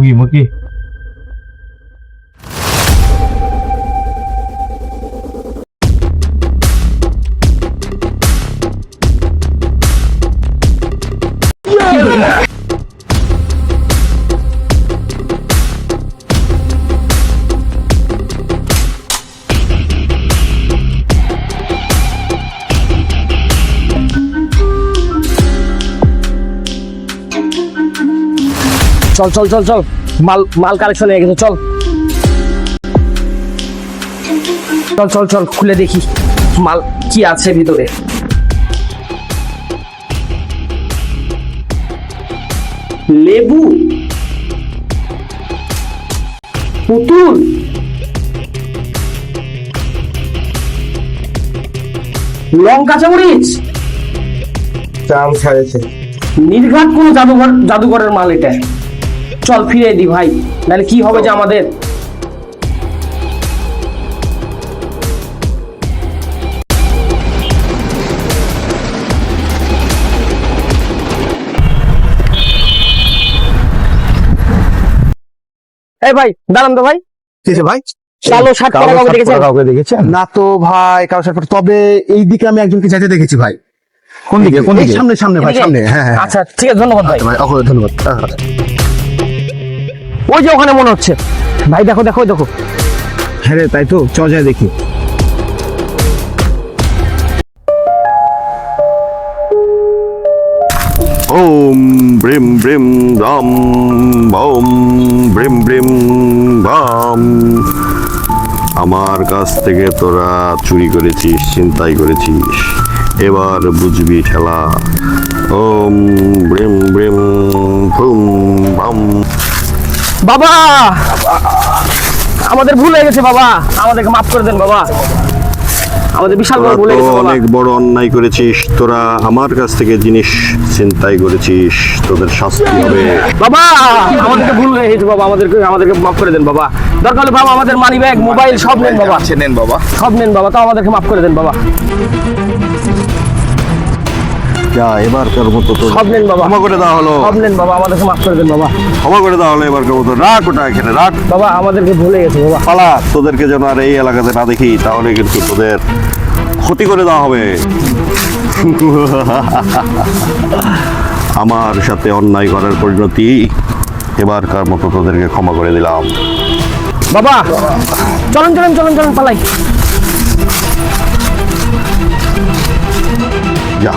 Mogi, Mogi. চল চল চল চল মাল মাল কালেকশন হয়ে গেছে চল চল চল চল খুলে দেখি মাল কি আছে ভিতরে লেবু পুতুল লঙ্কা চামড়িচ চাম ছাড়েছে। নির্ঘাত কোন জাদুঘরের মাল এটা চল ফিরে দি ভাই নাহলে কি হবে যে আমাদের এই ভাই দাঁড়ান তো ভাই কিসে ভাই? কালো শার্ট পরা কাউকে দেখেছেন? কাউকে দেখেছেন? না তো ভাই কারো সাথে, তবে এই দিকে আমি একজনকে যাইতে দেখেছি ভাই। কোন দিকে? কোন এই দিকে? সামনে সামনে ভাই, এদিকে? সামনে। হ্যাঁ হ্যাঁ আচ্ছা ঠিক আছে ধন্যবাদ ভাই ভাই, ওকে ধন্যবাদ। ওই যে ওখানে মনে হচ্ছে ভাই দেখো দেখো দেখো হ্যাঁ রে, তাই তো, চ যায় দেখি। ওম ব্রিম ব্রিম রাম ওম ব্রিম ব্রিম ভাম। আমার কাছ থেকে তোরা চুরি করেছিস, ছিনতাই করেছিস, এবার বুঝবি ঠেলা। ওম ব্রিম ব্রিম ভুম ভাম। বাবা আমাদের ভুল হয়ে গেছে বাবা আমাদেরকে মাফ করে দেন বাবা আমাদের বিশাল বড় তোরা ভুল হয়ে তো গেছে বাবা অনেক বড় অন্যায় করেছিস। তোরা আমার কাছ থেকে জিনিস ছিনতাই করেছিস, তোদের শাস্তি হবে। বাবা আমাদেরকে ভুল হয়ে গেছে বাবা আমাদেরকে মাফ করে দেন বাবা দরকার হলে বাবা আমাদের মানি ব্যাগ মোবাইল সব নেন বাবা নেন বাবা। সব নেন বাবা তাও আমাদেরকে মাফ করে দেন বাবা যা, এবারকার মতো তো সব নেন বাবা ক্ষমা করে দেওয়া হলো, সব নেন বাবা আমাদেরকে মাফ করে দেন বাবা ক্ষমা করে দেওয়া হলো। এবারকার মতো রাখ ওটা এখানে রাখ, বাবা আমাদেরকে ভুলে গেছে বাবা পালা। তোদেরকে যেন আর এই এলাকাতে না দেখি, তাহলে কিন্তু তোদের ক্ষতি করে দেওয়া হবে। আমার সাথে অন্যায় করার পরিণতি, এবারকার মতো তোদেরকে ক্ষমা করে দিলাম। বাবা চলেন চলেন চলেন চলেন পালাই যা।